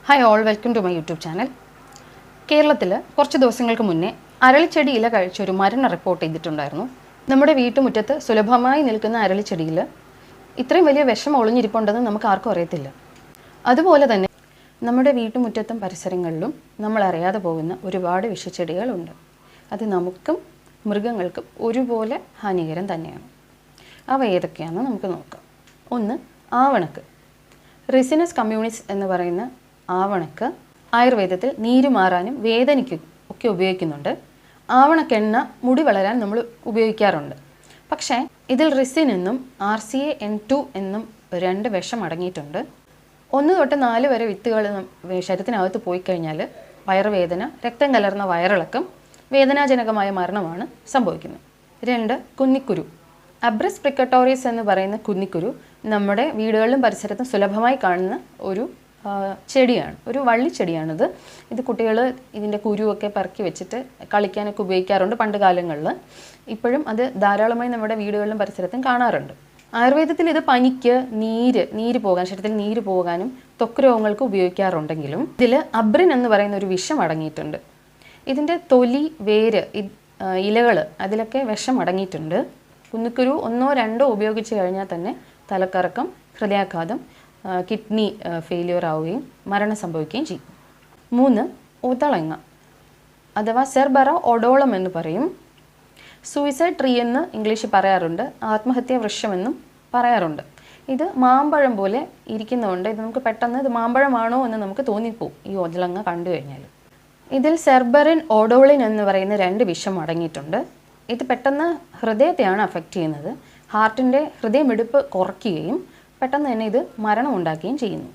Hi all, welcome to my YouTube channel. കേരളത്തിൽ കുറച്ച് ദിവസങ്ങൾക്ക് മുന്നേ അരളിച്ചെടി ഇല കഴിച്ചൊരു മരണം റിപ്പോർട്ട് ചെയ്തിട്ടുണ്ടായിരുന്നു. നമ്മുടെ വീട്ടുമുറ്റത്ത് സുലഭമായി നിൽക്കുന്ന അരളിച്ചെടിയിൽ ഇത്രയും വലിയ വിഷം ഒളിഞ്ഞിരിപ്പുണ്ടെന്ന് നമുക്ക് ആർക്കും അറിയത്തില്ല. അതുപോലെ തന്നെ നമ്മുടെ വീട്ടുമുറ്റത്തും പരിസരങ്ങളിലും നമ്മൾ അറിയാതെ പോകുന്ന ഒരുപാട് വിഷച്ചെടികളുണ്ട്. അത് നമുക്കും മൃഗങ്ങൾക്കും ഒരുപോലെ ഹാനികരം തന്നെയാണ്. അവ ഏതൊക്കെയാണെന്ന് നമുക്ക് നോക്കാം. ഒന്ന്, ആവണക്ക്. റിസിനസ് കമ്മ്യൂണിസ് എന്ന് പറയുന്ന ആവണക്ക് ആയുർവേദത്തിൽ നീര് മാറാനും വേദനയ്ക്കും ഒക്കെ ഉപയോഗിക്കുന്നുണ്ട്. ആവണക്കെണ്ണ മുടി വളരാൻ നമ്മൾ ഉപയോഗിക്കാറുണ്ട്. പക്ഷേ ഇതിൽ റിസിൻ എന്നും RCA-N2 എന്നും 2 വിഷം അടങ്ങിയിട്ടുണ്ട്. 1 തൊട്ട് 4 വരെ വിത്തുകൾ ശരീരത്തിനകത്ത് പോയി കഴിഞ്ഞാൽ വയറുവേദന, രക്തം കലർന്ന വയറിളക്കം, വേദനാജനകമായ മരണമാണ് സംഭവിക്കുന്നത്. 2, കുന്നിക്കുരു. അബ്രസ് പ്രിക്കട്ടോറിയസ് എന്ന് പറയുന്ന കുന്നിക്കുരു നമ്മുടെ വീടുകളിലും പരിസരത്തും സുലഭമായി കാണുന്ന ഒരു ചെടിയാണ്, ഒരു വള്ളിച്ചെടിയാണിത്. ഇത് കുട്ടികൾ ഇതിൻ്റെ കുരുവൊക്കെ പറക്കി വെച്ചിട്ട് കളിക്കാനൊക്കെ ഉപയോഗിക്കാറുണ്ട് പണ്ട് കാലങ്ങളിൽ. ഇപ്പോഴും അത് ധാരാളമായി നമ്മുടെ വീടുകളിലും പരിസരത്തും കാണാറുണ്ട്. ആയുർവേദത്തിൽ ഇത് പനിക്ക്, നീര് പോകാൻ, ശരീരത്തിൽ നീര് പോകാനും ത്വക്ക് രോഗങ്ങൾക്ക് ഉപയോഗിക്കാറുണ്ടെങ്കിലും ഇതിൽ അബ്രിൻ എന്ന് പറയുന്ന ഒരു വിഷം അടങ്ങിയിട്ടുണ്ട്. ഇതിൻ്റെ തൊലി, വേര്, ഇലകൾ അതിലൊക്കെ വിഷം അടങ്ങിയിട്ടുണ്ട്. കുന്നിക്കുരു 1-2 ഉപയോഗിച്ച് കഴിഞ്ഞാൽ തന്നെ തലക്കറക്കം, ഹൃദയാഘാതം, കിഡ്നി ഫെയിലിയർ ആവുകയും മരണം സംഭവിക്കുകയും ചെയ്യും. 3, ഉതളങ്ങ അഥവാ സെർബറ ഒഡോളം എന്ന് പറയും. സൂയിസൈഡ് ട്രീ എന്ന് ഇംഗ്ലീഷിൽ പറയാറുണ്ട്, ആത്മഹത്യാ വൃക്ഷമെന്നും പറയാറുണ്ട്. ഇത് മാമ്പഴം പോലെ ഇരിക്കുന്നതുകൊണ്ട് ഇത് നമുക്ക് പെട്ടെന്ന് ഇത് മാമ്പഴമാണോ എന്ന് നമുക്ക് തോന്നിപ്പോവും ഈ ഉതളങ്ങ കണ്ടു കഴിഞ്ഞാൽ. ഇതിൽ സെർബറിൻ, ഓഡോളിൻ എന്ന് പറയുന്ന 2 വിഷം അടങ്ങിയിട്ടുണ്ട്. ഇത് പെട്ടെന്ന് ഹൃദയത്തെയാണ് അഫക്റ്റ് ചെയ്യുന്നത്. ഹാർട്ടിൻ്റെ ഹൃദയമിടിപ്പ് കുറയ്ക്കുകയും പെട്ടെന്ന് തന്നെ ഇത് മരണം ഉണ്ടാക്കുകയും ചെയ്യുന്നു.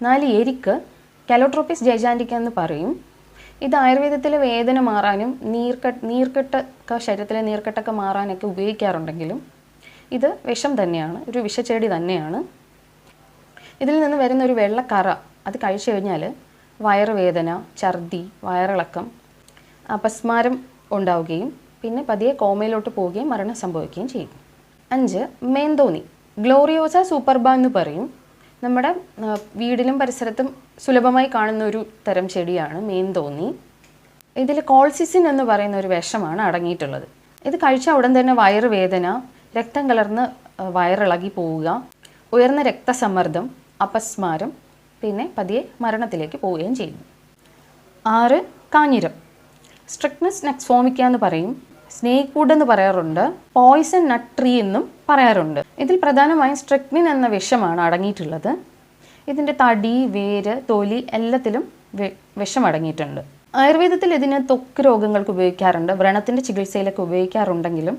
4, എരിക്ക്. കാലോട്രോപ്പിസ് ജൈജാൻറ്റിക്ക എന്ന് പറയും. ഇത് ആയുർവേദത്തിലെ വേദന മാറാനും നീർക്കെട്ടൊക്കെ ശരീരത്തിലെ നീർക്കെട്ടൊക്കെ മാറാനൊക്കെ ഉപയോഗിക്കാറുണ്ടെങ്കിലും ഇത് വിഷം തന്നെയാണ്, ഒരു വിഷച്ചെടി തന്നെയാണ്. ഇതിൽ നിന്ന് വരുന്ന ഒരു വെള്ളക്കറ അത് കഴിച്ചു കഴിഞ്ഞാൽ വയറുവേദന, ഛർദി, വയറിളക്കം, അപസ്മാരം ഉണ്ടാവുകയും പിന്നെ പതിയെ കോമയിലോട്ട് പോവുകയും മരണം സംഭവിക്കുകയും ചെയ്യും. 5, മേന്തോന്നി. ഗ്ലോറിയോസ സൂപ്പർബ എന്ന് പറയും. നമ്മുടെ വീടിലും പരിസരത്തും സുലഭമായി കാണുന്ന ഒരു തരം ചെടിയാണ് മേന്തോന്നി. ഇതിൽ കോൾസിസിൻ എന്ന് പറയുന്ന ഒരു വിഷമാണ് അടങ്ങിയിട്ടുള്ളത്. ഇത് കഴിച്ച ഉടൻ തന്നെ വയറുവേദന, രക്തം കലർന്ന് വയറിളകി പോവുക, ഉയർന്ന രക്തസമ്മർദ്ദം, അപസ്മാരം, പിന്നെ പതിയെ മരണത്തിലേക്ക് പോവുകയും ചെയ്യുന്നു. 6, കാഞ്ഞിരം. സ്ട്രിക്നസ് നെക്സ്ഫോമിക്ക എന്ന് പറയും. സ്നേക്ക് വുഡ് എന്ന് പറയാറുണ്ട്. പോയിസൺ നട്ട് ട്രീ എന്നും പറയാറുണ്ട്. ഇതിൽ പ്രധാനമായും സ്ട്രിക്നിൻ എന്ന വിഷമാണ് അടങ്ങിയിട്ടുള്ളത്. ഇതിൻ്റെ തടി, വേര്, തൊലി എല്ലാത്തിലും വിഷം അടങ്ങിയിട്ടുണ്ട്. ആയുർവേദത്തിൽ ഇതിന് ത്വക്ക് രോഗങ്ങൾക്ക് ഉപയോഗിക്കാറുണ്ട്, വ്രണത്തിൻ്റെ ചികിത്സയിലൊക്കെ ഉപയോഗിക്കാറുണ്ടെങ്കിലും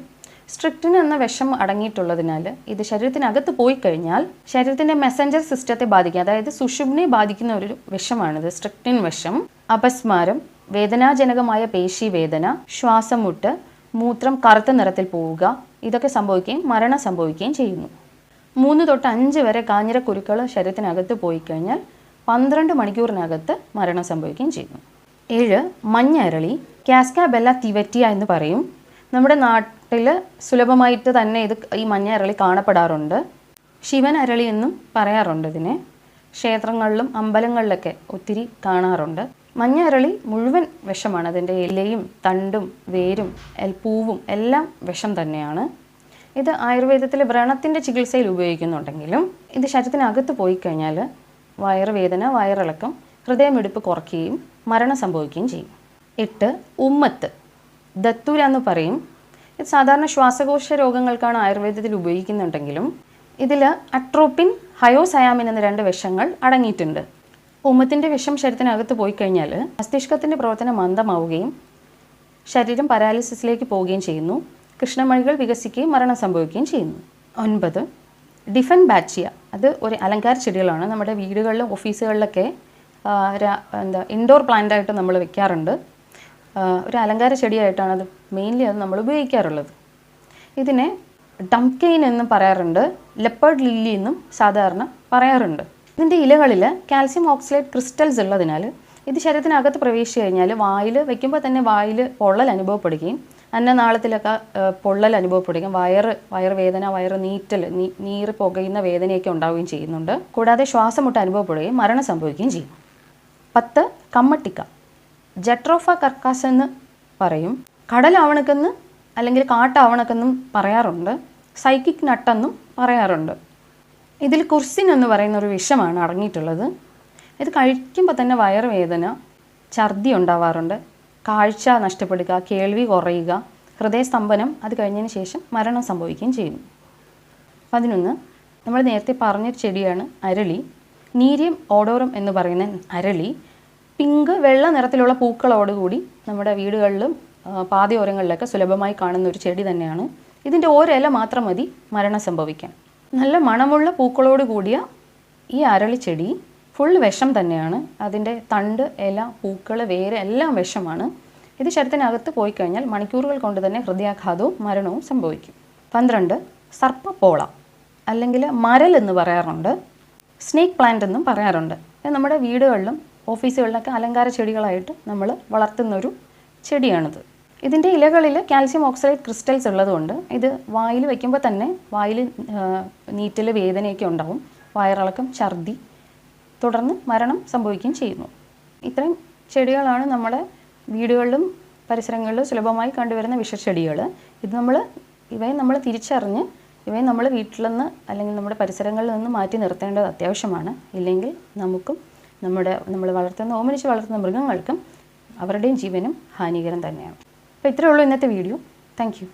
സ്ട്രിക്നിൻ എന്ന വിഷം അടങ്ങിയിട്ടുള്ളതിനാൽ ഇത് ശരീരത്തിനകത്ത് പോയി കഴിഞ്ഞാൽ ശരീരത്തിൻ്റെ മെസഞ്ചർ സിസ്റ്റത്തെ ബാധിക്കുക, അതായത് സുഷുമ്നെ ബാധിക്കുന്ന ഒരു വിഷമാണിത് സ്ട്രിക്നിൻ വിഷം. അപസ്മാരം, വേദനാജനകമായ പേശിവേദന, ശ്വാസം മുട്ട്, മൂത്രം കറുത്ത നിറത്തിൽ പോവുക, ഇതൊക്കെ സംഭവിക്കുകയും മരണം സംഭവിക്കുകയും ചെയ്യുന്നു. 3 തൊട്ട് 5 വരെ കാഞ്ഞിരക്കുരുക്കൾ ശരീരത്തിനകത്ത് പോയി കഴിഞ്ഞാൽ 12 മണിക്കൂറിനകത്ത് മരണം സംഭവിക്കുകയും ചെയ്യുന്നു. 7, മഞ്ഞ അരളി. കാസ്കാബെല്ല തിവറ്റിയ എന്ന് പറയും. നമ്മുടെ നാട്ടിൽ സുലഭമായിട്ട് തന്നെ ഈ മഞ്ഞ അരളി കാണപ്പെടാറുണ്ട്. ശിവൻ അരളി എന്നും പറയാറുണ്ട് ഇതിനെ. ക്ഷേത്രങ്ങളിലും അമ്പലങ്ങളിലൊക്കെ ഒത്തിരി കാണാറുണ്ട്. മഞ്ഞ അരളി മുഴുവൻ വിഷമാണ്. അതിൻ്റെ ഇലയും തണ്ടും വേരും പൂവും എല്ലാം വിഷം തന്നെയാണ്. ഇത് ആയുർവേദത്തിൽ വ്രണത്തിൻ്റെ ചികിത്സയിൽ ഉപയോഗിക്കുന്നുണ്ടെങ്കിലും ഇത് ശരീരത്തിനകത്ത് പോയി കഴിഞ്ഞാൽ വയറുവേദന, വയറിളക്കം, ഹൃദയമിടിപ്പ് കുറയ്ക്കുകയും മരണം സംഭവിക്കുകയും ചെയ്യും. 8, ഉമ്മത്ത്. ദത്തൂര എന്ന് പറയും. ഇത് സാധാരണ ശ്വാസകോശ രോഗങ്ങൾക്കാണ് ആയുർവേദത്തിൽ ഉപയോഗിക്കുന്നുണ്ടെങ്കിലും ഇതിൽ അട്രോപ്പിൻ, ഹയോസയാമിൻ എന്ന 2 വിഷങ്ങൾ അടങ്ങിയിട്ടുണ്ട്. ഉമ്മത്തിൻ്റെ വിഷം ശരീരത്തിനകത്ത് പോയി കഴിഞ്ഞാൽ മസ്തിഷ്കത്തിൻ്റെ പ്രവർത്തനം മന്ദമാവുകയും ശരീരം പാരാലിസിസിലേക്ക് പോവുകയും ചെയ്യുന്നു. കൃഷ്ണമണികൾ വികസിക്കുകയും മരണം സംഭവിക്കുകയും ചെയ്യുന്നു. 9, ഡിഫൻ ബാച്ചിയ. അത് ഒരു അലങ്കാര ചെടികളാണ്. നമ്മുടെ വീടുകളിലും ഓഫീസുകളിലൊക്കെ ഇൻഡോർ പ്ലാന്റായിട്ട് നമ്മൾ വെക്കാറുണ്ട്. ഒരു അലങ്കാര ചെടിയായിട്ടാണ് അത് മെയിൻലി നമ്മൾ ഉപയോഗിക്കാറുള്ളത്. ഇതിനെ ഡംകെയിൻ എന്നും പറയാറുണ്ട്, ലെപ്പേർഡ് ലില്ലി എന്നും സാധാരണ പറയാറുണ്ട്. ഇതിൻ്റെ ഇലകളിൽ കാൽസ്യം ഓക്സലേറ്റ് ക്രിസ്റ്റൽസ് ഉള്ളതിനാൽ ഇത് ശരീരത്തിനകത്ത് പ്രവേശിച്ചു കഴിഞ്ഞാൽ വായിൽ വയ്ക്കുമ്പോൾ തന്നെ വായിൽ പൊള്ളൽ അനുഭവപ്പെടുകയും അന്നനാളത്തിലൊക്കെ പൊള്ളൽ അനുഭവപ്പെടുകയും വയറുവേദന, നീറ്റൽ, നീര് പുകയുന്ന വേദനയൊക്കെ ഉണ്ടാവുകയും ചെയ്യുന്നുണ്ട്. കൂടാതെ ശ്വാസമുട്ട് അനുഭവപ്പെടുകയും മരണം സംഭവിക്കുകയും ചെയ്യും. 10 കമ്മട്ടിക്ക, ജട്രോഫ കർക്കാസ് എന്ന് പറയും. കടലാവണക്കെന്ന് അല്ലെങ്കിൽ കാട്ടാവണക്കെന്നും പറയാറുണ്ട്. സൈക്കിക് നട്ടെന്നും പറയാറുണ്ട്. ഇതിൽ കുർസിൻ എന്ന് പറയുന്ന ഒരു വിഷമാണ് അടങ്ങിയിട്ടുള്ളത്. ഇത് കഴിക്കുമ്പോൾ തന്നെ വയറുവേദന, ഛർദി ഉണ്ടാവാറുണ്ട്, കാഴ്ച നഷ്ടപ്പെടുക, കേൾവി കുറയുക, ഹൃദയസ്തംഭനം, അത് കഴിഞ്ഞതിന് ശേഷം മരണം സംഭവിക്കുകയും ചെയ്യുന്നു. 11 നമ്മൾ നേരത്തെ പറഞ്ഞൊരു ചെടിയാണ് അരളി. നീരിയം ഓഡോറം എന്ന് പറയുന്ന അരളി പിങ്ക് വെള്ള നിറത്തിലുള്ള പൂക്കളോടുകൂടി നമ്മുടെ വീടുകളിലും പാതയോരങ്ങളിലൊക്കെ സുലഭമായി കാണുന്ന ഒരു ചെടി തന്നെയാണ്. ഇതിൻ്റെ ഒരില മാത്രം മതി മരണം സംഭവിക്കാൻ. നല്ല മണമുള്ള പൂക്കളോട് കൂടിയ ഈ അരളിച്ചെടി ഫുൾ വിഷം തന്നെയാണ്. അതിൻ്റെ തണ്ട്, ഇല, പൂക്കൾ, വേര് എല്ലാം വിഷമാണ്. ഇത് ശരീരത്തിനകത്ത് പോയി കഴിഞ്ഞാൽ മണിക്കൂറുകൾ കൊണ്ട് തന്നെ ഹൃദയാഘാതവും മരണവും സംഭവിക്കും. 12 സർപ്പപ്പോള അല്ലെങ്കിൽ മരൽ എന്ന് പറയാറുണ്ട്. സ്നേക്ക് പ്ലാന്റ് എന്നും പറയാറുണ്ട്. ഇത് നമ്മുടെ വീടുകളിലും ഓഫീസുകളിലൊക്കെ അലങ്കാര ചെടികളായിട്ട് നമ്മൾ വളർത്തുന്നൊരു ചെടിയാണിത്. ഇതിൻ്റെ ഇലകളിൽ കാൽസ്യം ഓക്സലേറ്റ് ക്രിസ്റ്റൽസ് ഉള്ളതുകൊണ്ട് ഇത് വായിൽ വയ്ക്കുമ്പോൾ തന്നെ വായിൽ നീറ്റൽ, വേദനയൊക്കെ ഉണ്ടാവും, വയറിളക്കം, ഛർദി, തുടർന്ന് മരണം സംഭവിക്കുകയും ചെയ്യുന്നു. ഇത്രയും ചെടികളാണ് നമ്മുടെ വീടുകളിലും പരിസരങ്ങളിലും സുലഭമായി കണ്ടുവരുന്ന വിഷച്ചെടികൾ. ഇവയെ നമ്മൾ തിരിച്ചറിഞ്ഞ് ഇവയെ നമ്മൾ വീട്ടിൽ നിന്ന് അല്ലെങ്കിൽ നമ്മുടെ പരിസരങ്ങളിൽ നിന്ന് മാറ്റി നിർത്തേണ്ടത് അത്യാവശ്യമാണ്. ഇല്ലെങ്കിൽ നമുക്കും നമ്മൾ ഓമനിച്ച് വളർത്തുന്ന മൃഗങ്ങൾക്കും അവരുടെയും ജീവനും ഹാനികരം തന്നെയാണ്. അപ്പോൾ ഇത്രയേ ഉള്ളൂ ഇന്നത്തെ വീഡിയോ. Thank you.